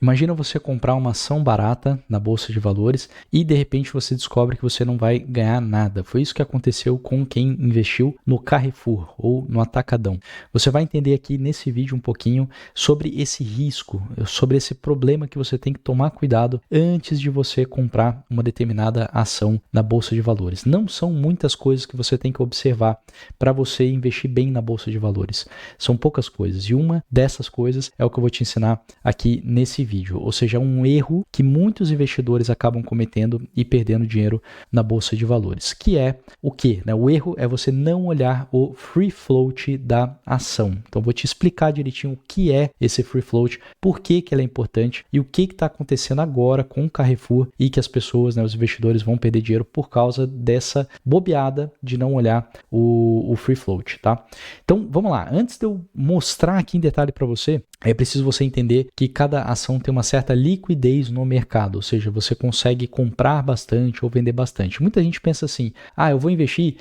Imagina você comprar uma ação barata na Bolsa de Valores e de repente você descobre que você não vai ganhar nada. Foi isso que aconteceu com quem investiu no Carrefour ou no Atacadão. Você vai entender aqui nesse vídeo um pouquinho sobre esse risco, sobre esse problema que você tem que tomar cuidado antes de você comprar uma determinada ação na Bolsa de Valores. Não são muitas coisas que você tem que observar para você investir bem na Bolsa de Valores. São poucas coisas e uma dessas coisas é o que eu vou te ensinar aqui nesse vídeo, ou seja, um erro que muitos investidores acabam cometendo e perdendo dinheiro na Bolsa de Valores, que é o quê? O erro é você não olhar o free float da ação. Então, vou te explicar direitinho o que é esse free float, por que ele é importante e o que está acontecendo agora com o Carrefour e que as pessoas, os investidores vão perder dinheiro por causa dessa bobeada de não olhar o free float, tá? Então, vamos lá. Antes de eu mostrar aqui em detalhe para você, é preciso você entender que cada ação tem uma certa liquidez no mercado, ou seja, você consegue comprar bastante ou vender bastante. Muita gente pensa assim, eu vou investir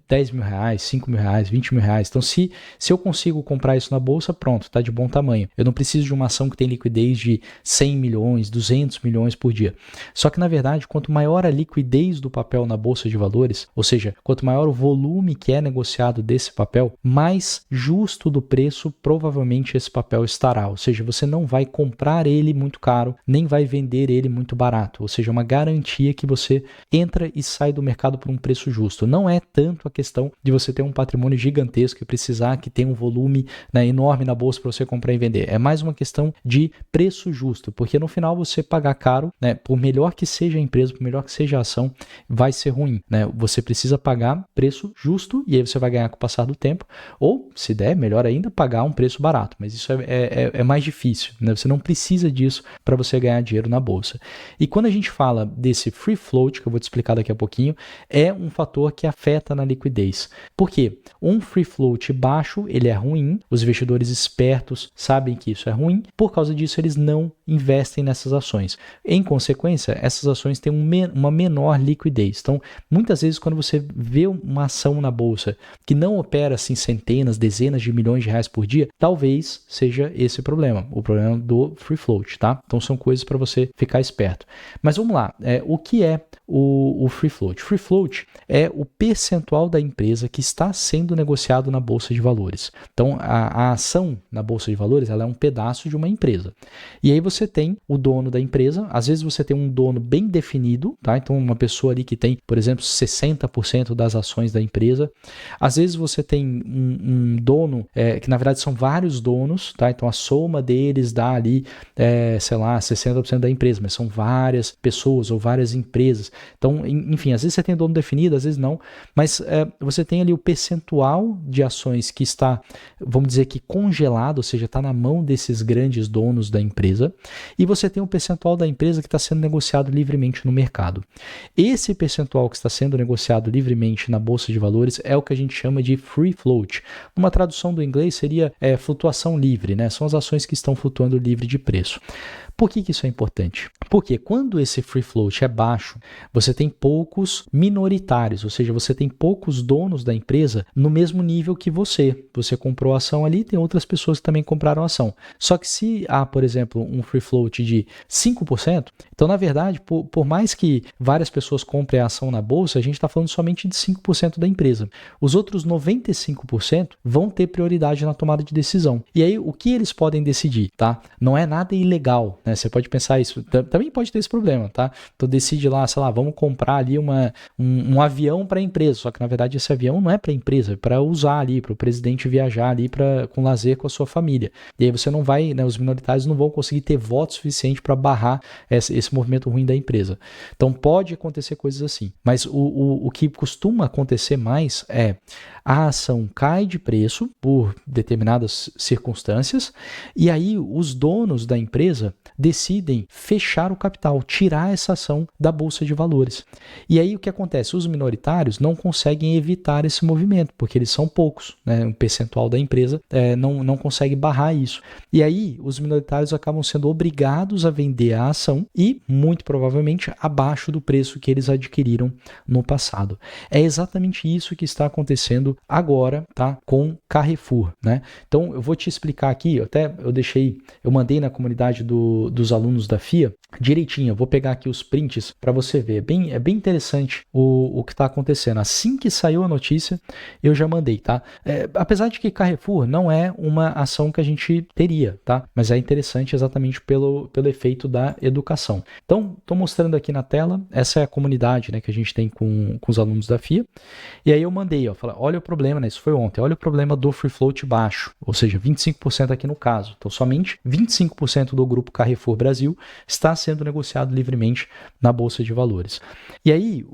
10 mil reais, 5 mil reais, 20 mil reais. Então, se eu consigo comprar isso na bolsa, pronto, está de bom tamanho. Eu não preciso de uma ação que tem liquidez de 100 milhões, 200 milhões por dia. Só que, na verdade, quanto maior a liquidez do papel na bolsa de valores, ou seja, quanto maior o volume que é negociado desse papel, mais justo do preço provavelmente esse papel estará, ou seja, você não vai comprar ele muito caro, nem vai vender ele muito barato, ou seja, uma garantia que você entra e sai do mercado por um preço justo. Não é tanto a questão de você ter um patrimônio gigantesco e precisar que tenha um volume enorme na bolsa para você comprar e vender. É mais uma questão de preço justo, porque no final você pagar caro, por melhor que seja a empresa, por melhor que seja a ação, vai ser ruim. Você precisa pagar preço justo e aí você vai ganhar com o passar do tempo, ou se der, melhor ainda, pagar um preço barato, mas isso é mais difícil, Você não precisa disso para você ganhar dinheiro na bolsa. E quando a gente fala desse free float, que eu vou te explicar daqui a pouquinho, é um fator que afeta na liquidez. Por quê? Um free float baixo, ele é ruim, os investidores espertos sabem que isso é ruim, por causa disso eles não investem nessas ações. Em consequência, essas ações têm uma menor liquidez. Então, muitas vezes quando você vê uma ação na bolsa que não opera assim centenas, dezenas de milhões de reais por dia, talvez seja esse o problema do free float, tá? Então são coisas para você ficar esperto. Mas vamos lá, o que é o free float? Free float é o percentual da empresa que está sendo negociado na Bolsa de Valores. Então a ação na Bolsa de Valores ela é um pedaço de uma empresa. E aí você tem o dono da empresa, às vezes você tem um dono bem definido, tá? Então uma pessoa ali que tem, por exemplo, 60% das ações da empresa. Às vezes você tem um dono, que na verdade são vários donos, tá? Então a soma deles dá ali, 60% da empresa, mas são várias pessoas ou várias empresas. Então, enfim, às vezes você tem dono definido, às vezes não, mas você tem ali o percentual de ações que está, vamos dizer que congelado, ou seja, está na mão desses grandes donos da empresa, e você tem o percentual da empresa que está sendo negociado livremente no mercado. Esse percentual que está sendo negociado livremente na Bolsa de Valores é o que a gente chama de free float. Uma tradução do inglês seria flutuação livre, São as ações que estão flutuando livre de preço. Por que isso é importante? Porque quando esse free float é baixo, você tem poucos minoritários, ou seja, você tem poucos donos da empresa no mesmo nível que você. Você comprou a ação ali, tem outras pessoas que também compraram a ação. Só que se há, por exemplo, um free float de 5%, então, na verdade, por mais que várias pessoas comprem a ação na bolsa, a gente está falando somente de 5% da empresa. Os outros 95% vão ter prioridade na tomada de decisão. E aí, o que eles podem decidir, tá? Não é nada ilegal, Você pode pensar isso. Também pode ter esse problema, tá? Então, decide lá, vamos comprar ali um avião para a empresa. Só que, na verdade, esse avião não é para a empresa, é para usar ali, para o presidente viajar ali com lazer com a sua família. E aí você não vai, os minoritários não vão conseguir ter voto suficiente para barrar esse movimento ruim da empresa. Então, pode acontecer coisas assim. Mas o que costuma acontecer mais é a ação cai de preço por determinadas circunstâncias e aí os donos da empresa decidem fechar o capital, tirar essa ação da Bolsa de Valores. E aí o que acontece? Os minoritários não conseguem evitar esse movimento, porque eles são poucos, né? Um percentual da empresa não consegue barrar isso. E aí os minoritários acabam sendo obrigados a vender a ação e, muito provavelmente, abaixo do preço que eles adquiriram no passado. É exatamente isso que está acontecendo agora, tá? Com Carrefour, né? Então eu vou te explicar aqui, eu mandei na comunidade dos alunos da FIA direitinho, eu vou pegar aqui os prints para você ver, é bem interessante o que está acontecendo. Assim que saiu a notícia, eu já mandei, tá? Apesar de que Carrefour não é uma ação que a gente teria, tá? Mas é interessante exatamente pelo efeito da educação. Então, estou mostrando aqui na tela, essa é a comunidade, né, que a gente tem com os alunos da FIA, e aí eu mandei, falei, olha o problema, né, isso foi ontem, olha o problema do free float baixo, ou seja, 25% aqui no caso. Então, somente 25% do grupo Carrefour Brasil está sendo negociado livremente na Bolsa de Valores. E aí,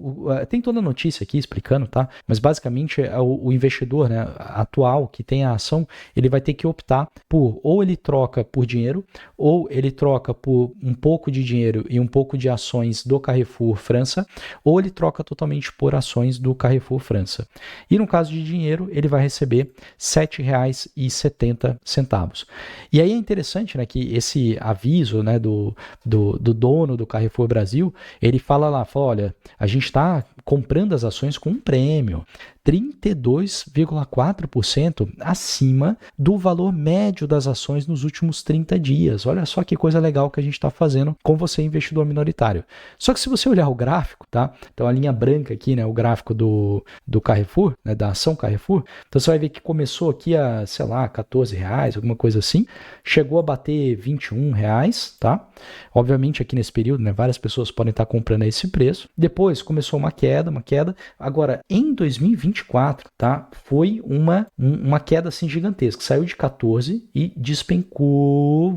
tem toda a notícia aqui explicando, tá? Mas basicamente o investidor, né, atual que tem a ação, ele vai ter que optar por, ou ele troca por dinheiro, ou ele troca por um pouco de dinheiro e um pouco de ações do Carrefour França, ou ele troca totalmente por ações do Carrefour França. E no caso de dinheiro, ele vai receber R$ 7,70. E aí é interessante, né, que esse aviso, né, do dono do Carrefour Brasil, ele fala, olha, a gente está comprando as ações com um prêmio 32,4% acima do valor médio das ações nos últimos 30 dias. Olha só que coisa legal que a gente está fazendo com você, investidor minoritário. Só que se você olhar o gráfico, tá? Então a linha branca aqui, né, o gráfico do Carrefour, né, da ação Carrefour, então você vai ver que começou aqui a, sei lá, R$14, alguma coisa assim, chegou a bater R$21, tá? Obviamente aqui nesse período, né, várias pessoas podem estar comprando a esse preço. Depois começou uma queda. Agora, em 2024, tá, foi uma queda assim gigantesca. Saiu de 14 e despencou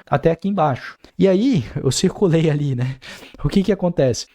até aqui embaixo. E aí, eu circulei ali, né? O que acontece?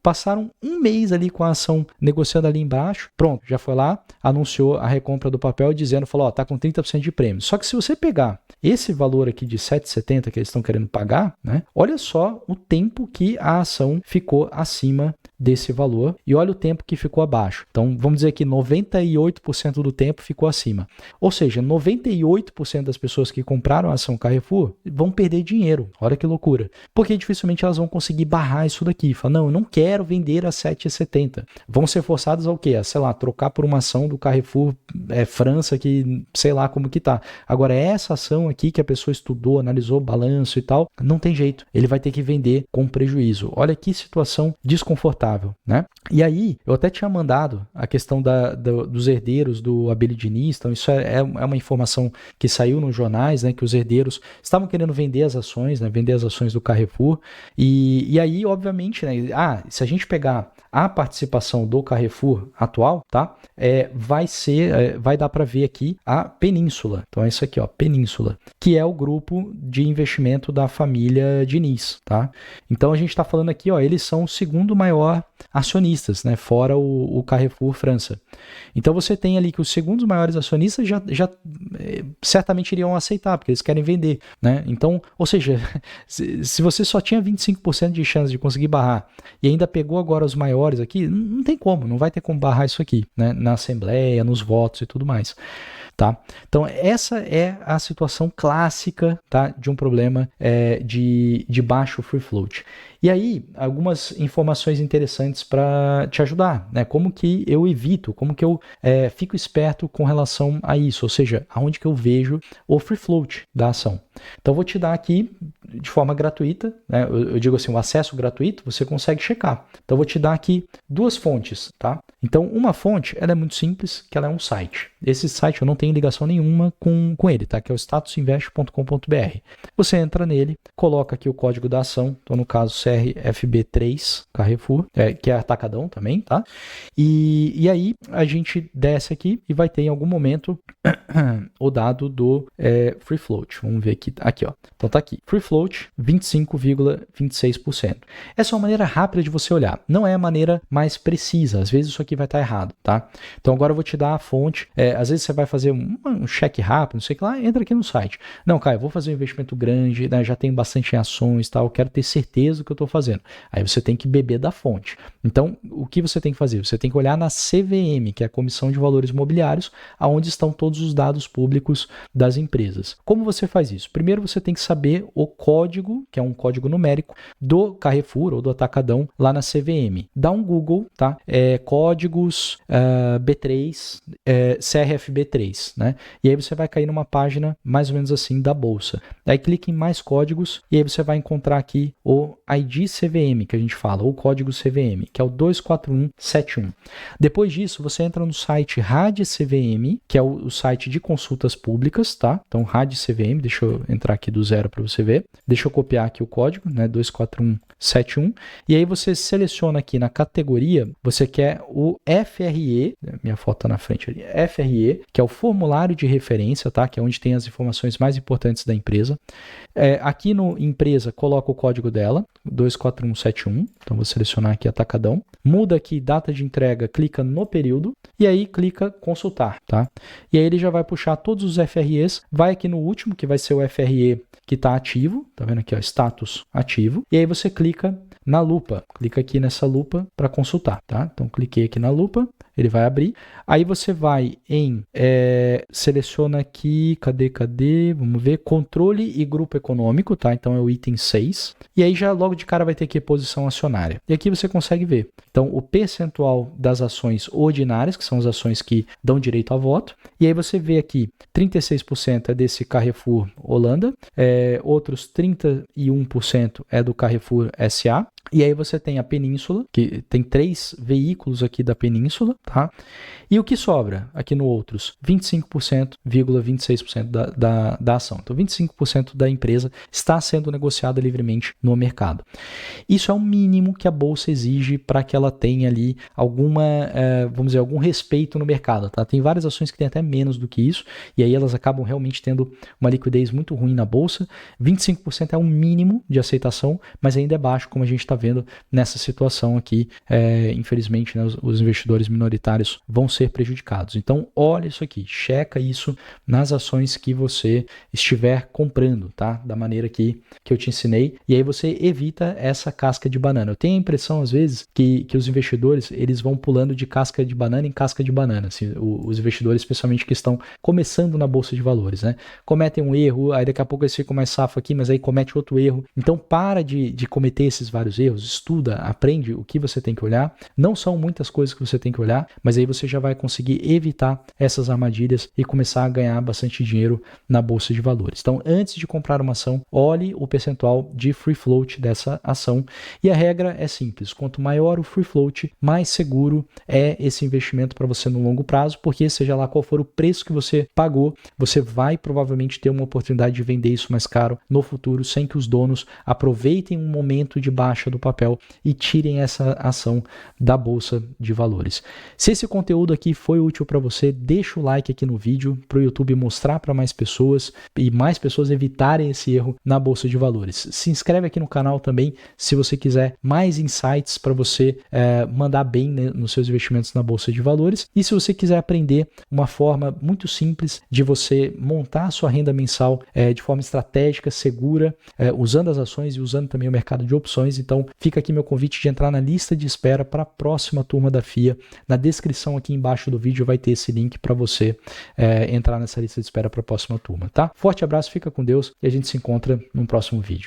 Passaram um mês ali com a ação negociando ali embaixo. Pronto, já foi lá, anunciou a recompra do papel dizendo, falou, tá com 30% de prêmio. Só que se você pegar esse valor aqui de 7,70 que eles estão querendo pagar, né? Olha só o tempo que a ação ficou acima desse valor e olha o tempo que ficou abaixo. Então, vamos dizer que 98% do tempo ficou acima. Ou seja, 98% das pessoas que compraram a ação Carrefour vão perder dinheiro. Olha que loucura. Porque dificilmente elas vão conseguir barrar isso daqui. Fala, não, eu não quero vender a 7,70. Vão ser forçadas ao quê? A, sei lá, trocar por uma ação do Carrefour França que sei lá como que tá. Agora, essa ação aqui que a pessoa estudou, analisou o balanço e tal, não tem jeito. Ele vai ter que vender com prejuízo. Olha que situação desconfortável. Né? E aí, eu até tinha mandado a questão dos herdeiros do Abel Diniz, então isso é uma informação que saiu nos jornais, né, que os herdeiros estavam querendo vender as ações, né, vender as ações do Carrefour, e aí, obviamente, né, se a gente pegar a participação do Carrefour atual, tá, vai dar para ver aqui a Península, então é isso aqui, ó, Península, que é o grupo de investimento da família Diniz, tá? Então a gente está falando aqui, ó, eles são o segundo maior acionistas, né, fora o Carrefour França. Então você tem ali que os segundos maiores acionistas já certamente iriam aceitar, porque eles querem vender, né? Então, ou seja, se você só tinha 25% de chance de conseguir barrar e ainda pegou agora os maiores aqui, não tem como, não vai ter como barrar isso aqui, né, na Assembleia, nos votos e tudo mais. Tá? Então, essa é a situação clássica, tá, de um problema de baixo free float. E aí, algumas informações interessantes para te ajudar, né? Como que eu evito, como que eu fico esperto com relação a isso, ou seja, aonde que eu vejo o free float da ação. Então, vou te dar aqui de forma gratuita, né? Eu digo assim, o acesso gratuito, você consegue checar. Então, vou te dar aqui duas fontes, tá? Então, uma fonte, ela é muito simples, que ela é um site. Esse site eu não tenho ligação nenhuma com ele, tá? Que é o statusinvest.com.br. Você entra nele, coloca aqui o código da ação, então no caso CRFB3 Carrefour, que é Atacadão também, tá? E aí a gente desce aqui e vai ter em algum momento o dado do free float. Vamos ver aqui, ó. Então tá aqui, free float 25,26%. Essa é uma maneira rápida de você olhar, não é a maneira mais precisa, às vezes isso aqui vai estar errado, tá? Então agora eu vou te dar a fonte, Às vezes você vai fazer um cheque rápido, não sei o que lá, entra aqui no site. Não, Caio, eu vou fazer um investimento grande, né, já tenho bastante em ações, tal, quero ter certeza do que eu estou fazendo. Aí você tem que beber da fonte. Então, o que você tem que fazer? Você tem que olhar na CVM, que é a Comissão de Valores Mobiliários, onde estão todos os dados públicos das empresas. Como você faz isso? Primeiro você tem que saber o código, que é um código numérico, do Carrefour ou do Atacadão lá na CVM. Dá um Google, tá? Códigos B3, CRFB3, né? E aí você vai cair numa página mais ou menos assim da bolsa. Aí clique em mais códigos e aí você vai encontrar aqui o ID CVM, que a gente fala, ou código CVM, que é o 24171. Depois disso, você entra no site RAD CVM, que é o site de consultas públicas, tá? Então, RAD CVM, deixa eu entrar aqui do zero para você ver. Deixa eu copiar aqui o código, né? 24171. E aí você seleciona aqui na categoria, você quer o FRE, minha foto tá na frente ali, FRE, que é o formulário de referência, tá? Que é onde tem as informações mais importantes da empresa. Aqui no empresa, coloca o código dela, 24171. Então, vou selecionar aqui Atacadão. Muda aqui data de entrega, clica no período e aí clica consultar, tá? E aí ele já vai puxar todos os FREs, vai aqui no último, que vai ser o FRE que está ativo, tá vendo aqui, ó, status ativo, e aí você clica na lupa, clica aqui nessa lupa para consultar, tá? Então, cliquei aqui na lupa, ele vai abrir, aí você vai em, seleciona aqui, cadê, vamos ver, controle e grupo econômico, tá? Então, é o item 6, e aí já logo de cara vai ter aqui posição acionária, e aqui você consegue ver, então, o percentual das ações ordinárias, que são as ações que dão direito a voto, e aí você vê aqui, 36% é desse Carrefour Holanda, outros 31% é do Carrefour SA, e aí você tem a Península, que tem 3 veículos aqui da Península, tá? E o que sobra aqui no outros? 25,26% da ação. Então, 25% da empresa está sendo negociada livremente no mercado. Isso é o mínimo que a Bolsa exige para que ela tenha ali vamos dizer, algum respeito no mercado, tá? Tem várias ações que têm até menos do que isso, e aí elas acabam realmente tendo uma liquidez muito ruim na Bolsa. 25% é um mínimo de aceitação, mas ainda é baixo, como a gente está vendo nessa situação aqui. Infelizmente, né, os investidores minoritários vão ser prejudicados. Então, olha isso aqui, checa isso nas ações que você estiver comprando, tá? Da maneira que eu te ensinei, e aí você evita essa casca de banana. Eu tenho a impressão, às vezes, que os investidores, eles vão pulando de casca de banana em casca de banana, assim, os investidores, especialmente que estão começando na Bolsa de Valores, né? Cometem um erro, aí daqui a pouco eles ficam mais safo aqui, mas aí comete outro erro. Então, para de cometer esses vários erros, estuda, aprende o que você tem que olhar. Não são muitas coisas que você tem que olhar, mas aí você já vai conseguir evitar essas armadilhas e começar a ganhar bastante dinheiro na Bolsa de Valores. Então, antes de comprar uma ação, olhe o percentual de free float dessa ação. E a regra é simples, quanto maior o free float, mais seguro é esse investimento para você no longo prazo, porque seja lá qual for o preço que você pagou, você vai provavelmente ter uma oportunidade de vender isso mais caro no futuro, sem que os donos aproveitem um momento de baixa do papel e tirem essa ação da Bolsa de Valores. Se esse conteúdo aqui foi útil para você, deixa o like aqui no vídeo para o YouTube mostrar para mais pessoas e mais pessoas evitarem esse erro na Bolsa de Valores. Se inscreve aqui no canal também se você quiser mais insights para você mandar bem, né, nos seus investimentos na Bolsa de Valores. E se você quiser aprender uma forma muito simples de você montar a sua renda mensal de forma estratégica, segura, usando as ações e usando também o mercado de opções, então fica aqui meu convite de entrar na lista de espera para a próxima turma da FIA. Na descrição aqui embaixo do vídeo vai ter esse link para você entrar nessa lista de espera para a próxima turma, tá? Forte abraço, fica com Deus e a gente se encontra no próximo vídeo.